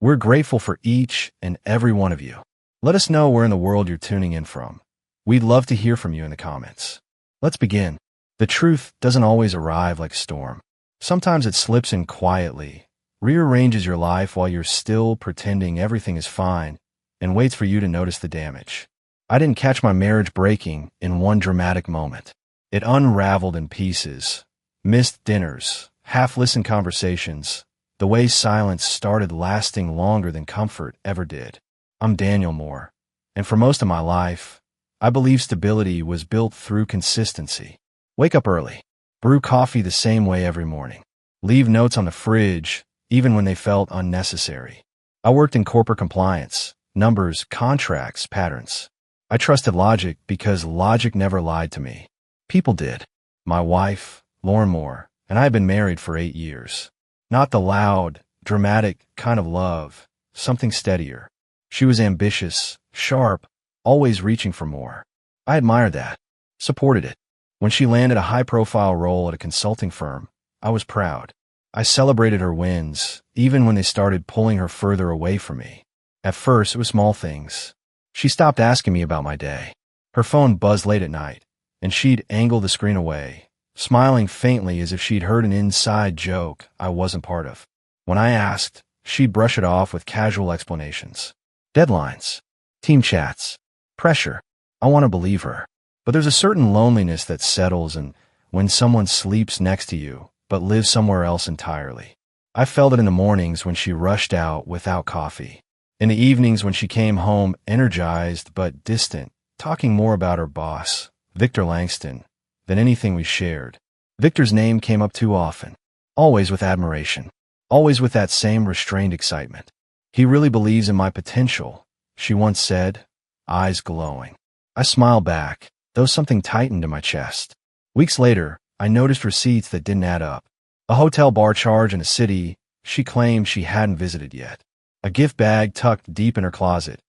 We're grateful for each and every one of you. Let us know where in the world you're tuning in from. We'd love to hear from you in the comments. Let's begin. The truth doesn't always arrive like a storm. Sometimes it slips in quietly, rearranges your life while you're still pretending everything is fine, and waits for you to notice the damage. I didn't catch my marriage breaking in one dramatic moment. It unraveled in pieces. Missed dinners, half-listened conversations, the way silence started lasting longer than comfort ever did. I'm Daniel Moore, and for most of my life, I believe stability was built through consistency. Wake up early, brew coffee the same way every morning, leave notes on the fridge even when they felt unnecessary. I worked in corporate compliance, numbers, contracts, patterns. I trusted logic because logic never lied to me. People did. My wife, Lauren Moore, and I had been married for 8 years. Not the loud, dramatic kind of love, something steadier. She was ambitious, sharp, always reaching for more. I admired that, supported it. When she landed a high-profile role at a consulting firm, I was proud. I celebrated her wins, even when they started pulling her further away from me. At first, it was small things. She stopped asking me about my day. Her phone buzzed late at night, and she'd angle the screen away, smiling faintly as if she'd heard an inside joke I wasn't part of. When I asked, she'd brush it off with casual explanations. Deadlines, team chats, pressure. I want to believe her. But there's a certain loneliness that settles when someone sleeps next to you, but lives somewhere else entirely. I felt it in the mornings when she rushed out without coffee. In the evenings when she came home energized but distant, talking more about her boss, Victor Langston, than anything we shared. Victor's name came up too often, always with admiration, always with that same restrained excitement. He really believes in my potential, she once said, eyes glowing. I smiled back, though something tightened in my chest. Weeks later, I noticed receipts that didn't add up. A hotel bar charge in a city she claimed she hadn't visited yet. A gift bag tucked deep in her closet.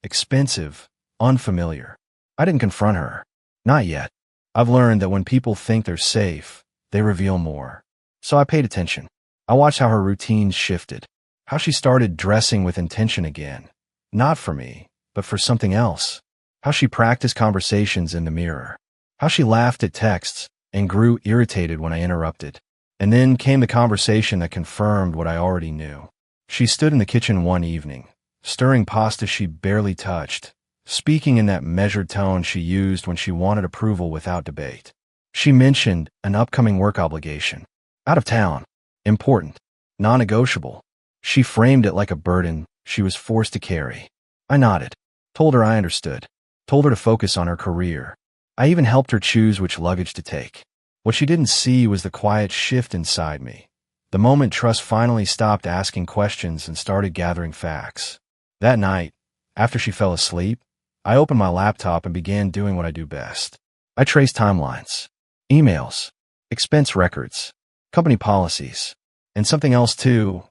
Expensive, unfamiliar. I didn't confront her. Not yet. I've learned that when people think they're safe, they reveal more. So I paid attention. I watched how her routines shifted, how she started dressing with intention again. Not for me, but for something else. How she practiced conversations in the mirror. How she laughed at texts and grew irritated when I interrupted. And then came the conversation that confirmed what I already knew. She stood in the kitchen one evening, stirring pasta she barely touched, speaking in that measured tone she used when she wanted approval without debate. She mentioned an upcoming work obligation. Out of town. Important. Non-negotiable. She framed it like a burden she was forced to carry. I nodded. Told her I understood. Told her to focus on her career. I even helped her choose which luggage to take. What she didn't see was the quiet shift inside me. The moment trust finally stopped asking questions and started gathering facts. That night, after she fell asleep, I opened my laptop and began doing what I do best. I traced timelines, emails, expense records, company policies, and something else too,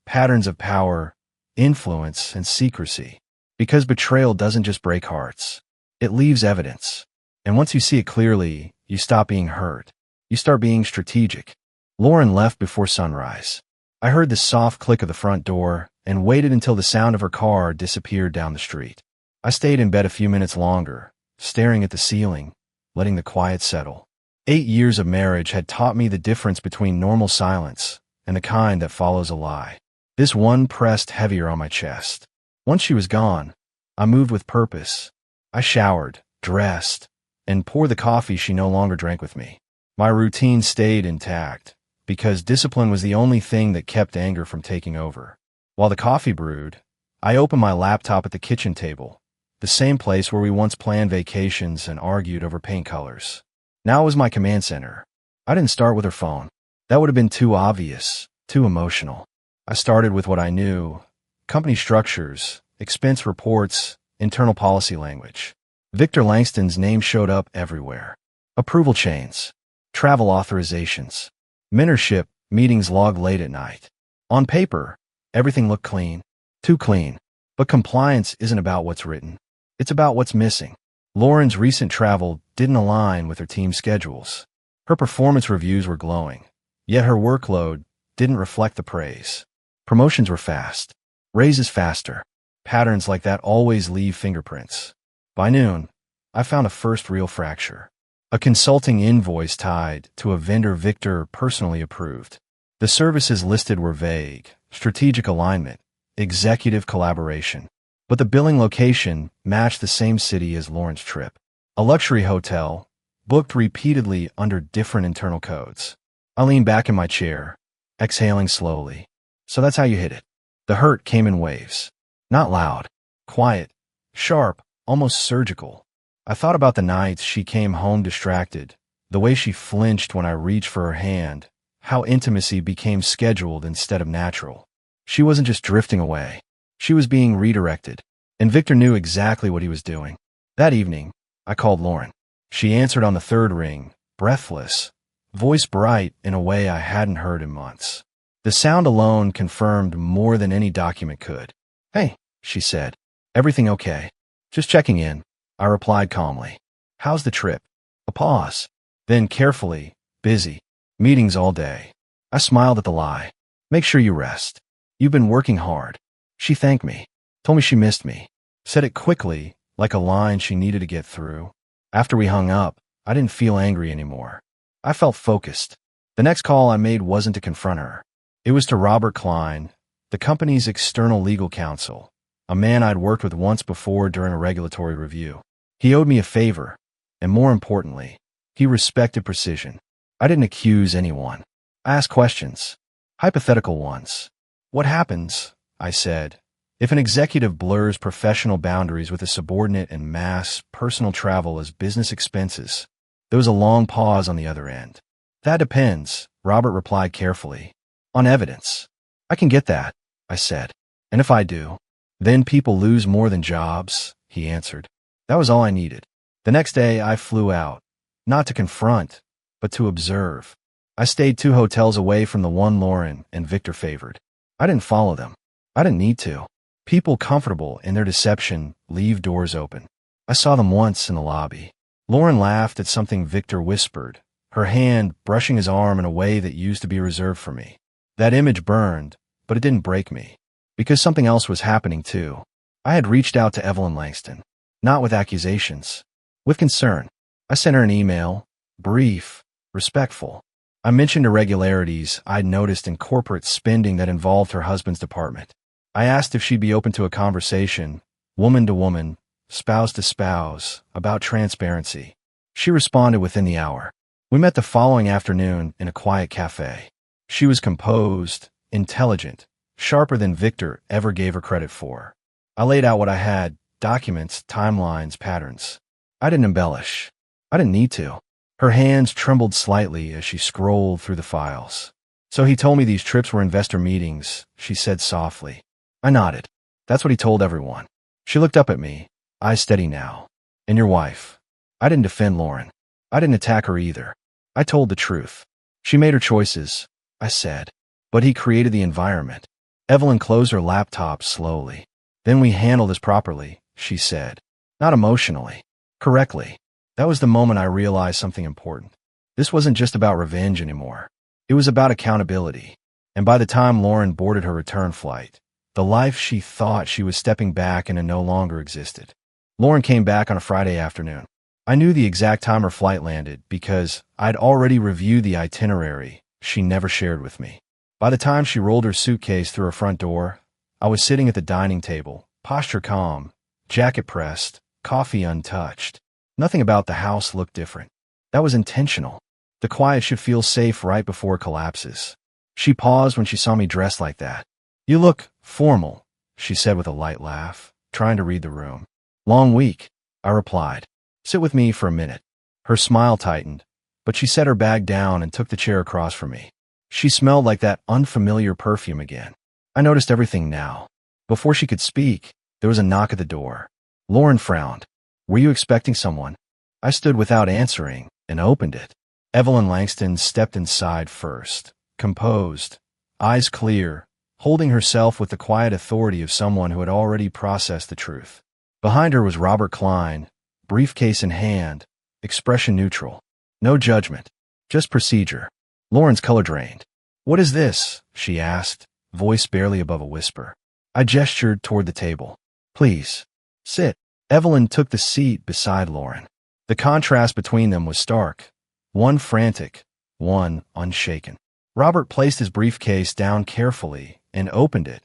patterns of power, influence, and secrecy. Because betrayal doesn't just break hearts. It leaves evidence. And once you see it clearly, you stop being hurt. You start being strategic. Lauren left before sunrise. I heard the soft click of the front door and waited until the sound of her car disappeared down the street. I stayed in bed a few minutes longer, staring at the ceiling, letting the quiet settle. 8 years of marriage had taught me the difference between normal silence and the kind that follows a lie. This one pressed heavier on my chest. Once she was gone, I moved with purpose. I showered, dressed, and poured the coffee she no longer drank with me. My routine stayed intact, because discipline was the only thing that kept anger from taking over. While the coffee brewed, I opened my laptop at the kitchen table, the same place where we once planned vacations and argued over paint colors. Now it was my command center. I didn't start with her phone. That would have been too obvious, too emotional. I started with what I knew: company structures, expense reports, internal policy language. Victor Langston's name showed up everywhere. Approval chains, travel authorizations, mentorship meetings logged late at night. On paper, everything looked clean, too clean. But compliance isn't about what's written. It's about what's missing. Lauren's recent travel didn't align with her team's schedules. Her performance reviews were glowing, yet her workload didn't reflect the praise. Promotions were fast, Raises faster. Patterns like that always leave fingerprints. By noon, I found a first real fracture. A consulting invoice tied to a vendor Victor personally approved. The services listed were vague: strategic alignment, executive collaboration. But the billing location matched the same city as Lauren's trip. A luxury hotel, booked repeatedly under different internal codes. I leaned back in my chair, exhaling slowly. So that's how you hit it. The hurt came in waves. Not loud, quiet, sharp, almost surgical. I thought about the nights she came home distracted, the way she flinched when I reached for her hand, how intimacy became scheduled instead of natural. She wasn't just drifting away. She was being redirected, and Victor knew exactly what he was doing. That evening, I called Lauren. She answered on the third ring, breathless, voice bright in a way I hadn't heard in months. The sound alone confirmed more than any document could. "Hey," she said. "Everything okay?" "Just checking in," I replied calmly. "How's the trip?" A pause. Then carefully, "Busy. Meetings all day." I smiled at the lie. "Make sure you rest. You've been working hard." She thanked me, told me she missed me, said it quickly, like a line she needed to get through. After we hung up, I didn't feel angry anymore. I felt focused. The next call I made wasn't to confront her. It was to Robert Klein, the company's external legal counsel, a man I'd worked with once before during a regulatory review. He owed me a favor, and more importantly, he respected precision. I didn't accuse anyone. I asked questions, hypothetical ones. "What happens," I said, "if an executive blurs professional boundaries with a subordinate and mass personal travel as business expenses?" There was a long pause on the other end. "That depends," Robert replied carefully. "On evidence." "I can get that," I said. "And if I do, then people lose more than jobs," he answered. That was all I needed. The next day, I flew out, not to confront, but to observe. I stayed 2 hotels away from the one Lauren and Victor favored. I didn't follow them. I didn't need to. People comfortable in their deception leave doors open. I saw them once in the lobby. Lauren laughed at something Victor whispered, her hand brushing his arm in a way that used to be reserved for me. That image burned, but it didn't break me, because something else was happening too. I had reached out to Evelyn Langston, not with accusations, with concern. I sent her an email, brief, respectful. I mentioned irregularities I'd noticed in corporate spending that involved her husband's department. I asked if she'd be open to a conversation, woman to woman, spouse to spouse, about transparency. She responded within the hour. We met the following afternoon in a quiet cafe. She was composed, intelligent, sharper than Victor ever gave her credit for. I laid out what I had: documents, timelines, patterns. I didn't embellish. I didn't need to. Her hands trembled slightly as she scrolled through the files. "So he told me these trips were investor meetings," she said softly. I nodded. "That's what he told everyone." She looked up at me, eyes steady now. "And your wife?" I didn't defend Lauren. I didn't attack her either. I told the truth. "She made her choices," I said. "But he created the environment." Evelyn closed her laptop slowly. "Then we handled this properly," she said. "Not emotionally. Correctly." That was the moment I realized something important. This wasn't just about revenge anymore. It was about accountability. And by the time Lauren boarded her return flight, the life she thought she was stepping back into no longer existed. Lauren came back on a Friday afternoon. I knew the exact time her flight landed because I'd already reviewed the itinerary she never shared with me. By the time she rolled her suitcase through her front door, I was sitting at the dining table, posture calm, jacket pressed, coffee untouched. Nothing about the house looked different. That was intentional. The quiet should feel safe right before it collapses. She paused when she saw me dressed like that. "You look formal," she said with a light laugh, trying to read the room. "Long week," I replied. "Sit with me for a minute." Her smile tightened, but she set her bag down and took the chair across from me. She smelled like that unfamiliar perfume again. I noticed everything now. Before she could speak, there was a knock at the door. Lauren frowned. "Were you expecting someone?" I stood without answering and opened it. Evelyn Langston stepped inside first, composed, eyes clear, holding herself with the quiet authority of someone who had already processed the truth. Behind her was Robert Klein, briefcase in hand, expression neutral. No judgment, just procedure. Lauren's color drained. "What is this?" she asked, voice barely above a whisper. I gestured toward the table. Please, sit. Evelyn took the seat beside Lauren. The contrast between them was stark. One frantic, one unshaken. Robert placed his briefcase down carefully and opened it,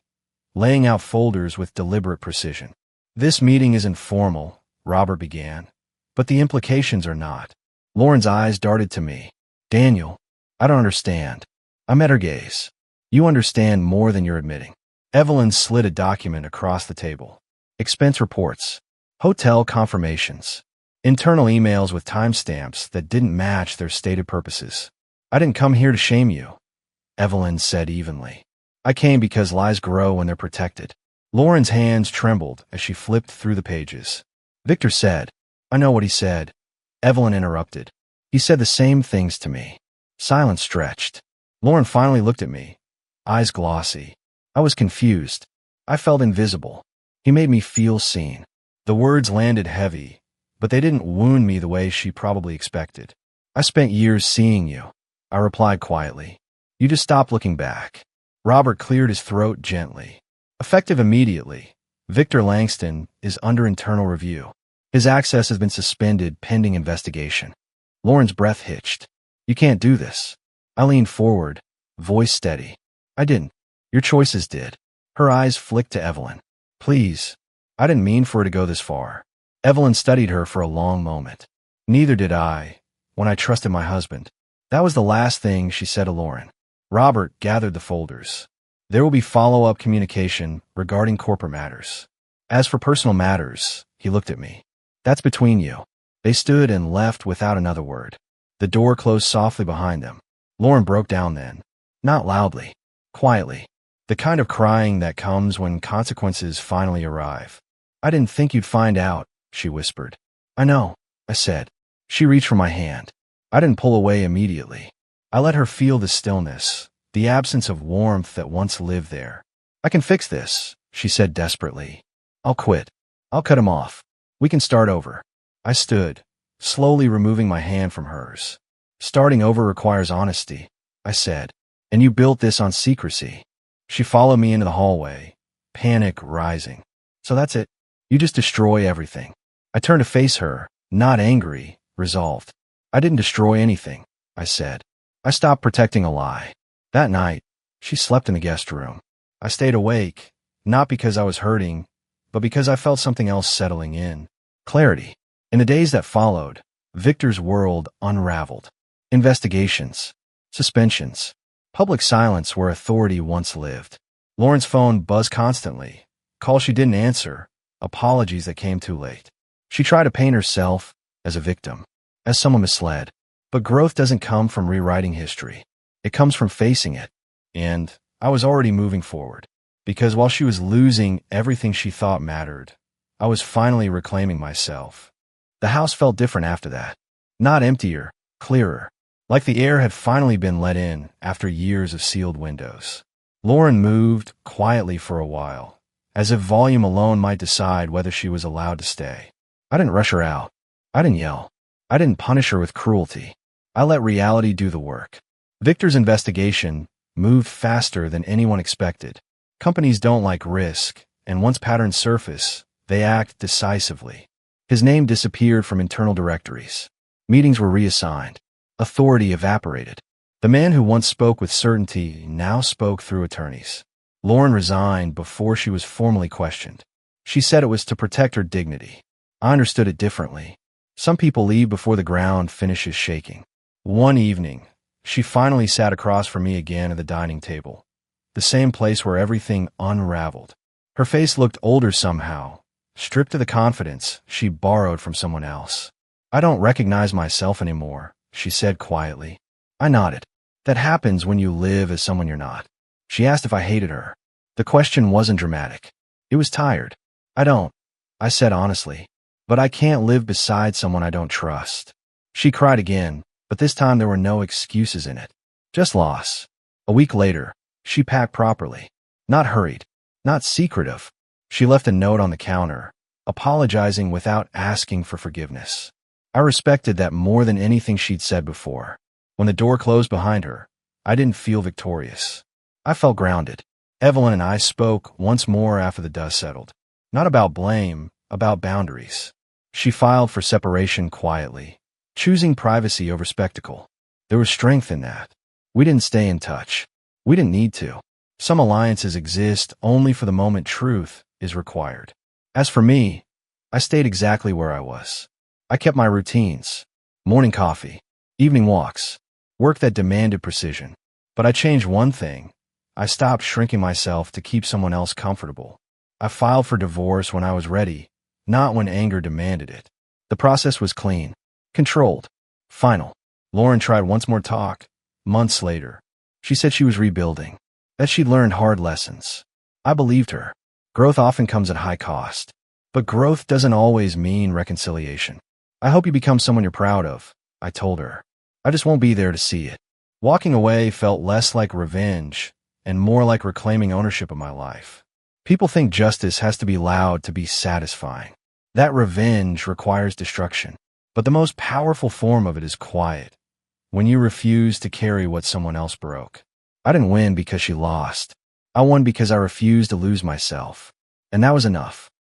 laying out folders with deliberate precision. This meeting isn't formal, Robert began, but the implications are not. Lauren's eyes darted to me. Daniel, I don't understand. I met her gaze. You understand more than you're admitting. Evelyn slid a document across the table. Expense reports, hotel confirmations, internal emails with timestamps that didn't match their stated purposes. I didn't come here to shame you, Evelyn said evenly. I came because lies grow when they're protected. Lauren's hands trembled as she flipped through the pages. Victor said, I know what he said. Evelyn interrupted. He said the same things to me. Silence stretched. Lauren finally looked at me, eyes glossy. I was confused. I felt invisible. He made me feel seen. The words landed heavy, but they didn't wound me the way she probably expected. I spent years seeing you, I replied quietly. You just stopped looking back. Robert cleared his throat gently. Effective immediately, Victor Langston is under internal review. His access has been suspended pending investigation. Lauren's breath hitched. You can't do this. I leaned forward, voice steady. I didn't. Your choices did. Her eyes flicked to Evelyn. Please. I didn't mean for her to go this far. Evelyn studied her for a long moment. Neither did I, when I trusted my husband. That was the last thing she said to Lauren. Robert gathered the folders. There will be follow-up communication regarding corporate matters. As for personal matters, he looked at me. That's between you. They stood and left without another word. The door closed softly behind them. Lauren broke down then. Not loudly. Quietly. The kind of crying that comes when consequences finally arrive. I didn't think you'd find out, she whispered. I know, I said. She reached for my hand. I didn't pull away immediately. I let her feel the stillness, the absence of warmth that once lived there. I can fix this, she said desperately. I'll quit. I'll cut him off. We can start over. I stood, slowly removing my hand from hers. Starting over requires honesty, I said. And you built this on secrecy. She followed me into the hallway, panic rising. So that's it. You just destroy everything. I turned to face her, not angry, resolved. I didn't destroy anything, I said. I stopped protecting a lie. That night, she slept in the guest room. I stayed awake, not because I was hurting, but because I felt something else settling in. Clarity. In the days that followed, Victor's world unraveled. Investigations. Suspensions. Public silence where authority once lived. Lauren's phone buzzed constantly. Calls she didn't answer. Apologies that came too late. She tried to paint herself as a victim, as someone misled. But growth doesn't come from rewriting history. It comes from facing it. And I was already moving forward. Because while she was losing everything she thought mattered, I was finally reclaiming myself. The house felt different after that. Not emptier, clearer. Like the air had finally been let in after years of sealed windows. Lauren moved quietly for a while, as if volume alone might decide whether she was allowed to stay. I didn't rush her out. I didn't yell. I didn't punish her with cruelty. I let reality do the work. Victor's investigation moved faster than anyone expected. Companies don't like risk, and once patterns surface, they act decisively. His name disappeared from internal directories. Meetings were reassigned. Authority evaporated. The man who once spoke with certainty now spoke through attorneys. Lauren resigned before she was formally questioned. She said it was to protect her dignity. I understood it differently. Some people leave before the ground finishes shaking. One evening, she finally sat across from me again at the dining table, the same place where everything unraveled. Her face looked older somehow, stripped of the confidence she borrowed from someone else. I don't recognize myself anymore, she said quietly. I nodded. That happens when you live as someone you're not. She asked if I hated her. The question wasn't dramatic. It was tired. I don't, I said honestly. But I can't live beside someone I don't trust. She cried again, but this time there were no excuses in it. Just loss. A week later, she packed properly. Not hurried. Not secretive. She left a note on the counter, apologizing without asking for forgiveness. I respected that more than anything she'd said before. When the door closed behind her, I didn't feel victorious. I felt grounded. Evelyn and I spoke once more after the dust settled. Not about blame, about boundaries. She filed for separation quietly, choosing privacy over spectacle. There was strength in that. We didn't stay in touch. We didn't need to. Some alliances exist only for the moment truth is required. As for me, I stayed exactly where I was. I kept my routines. Morning coffee, evening walks, work that demanded precision. But I changed one thing. I stopped shrinking myself to keep someone else comfortable. I filed for divorce when I was ready, not when anger demanded it. The process was clean, controlled, final. Lauren tried once more talk. Months later, she said she was rebuilding, that she'd learned hard lessons. I believed her. Growth often comes at high cost, but growth doesn't always mean reconciliation. I hope you become someone you're proud of, I told her. I just won't be there to see it. Walking away felt less like revenge and more like reclaiming ownership of my life. People think justice has to be loud to be satisfying. That revenge requires destruction. But the most powerful form of it is quiet, when you refuse to carry what someone else broke. I didn't win because she lost. I won because I refused to lose myself. And that was enough.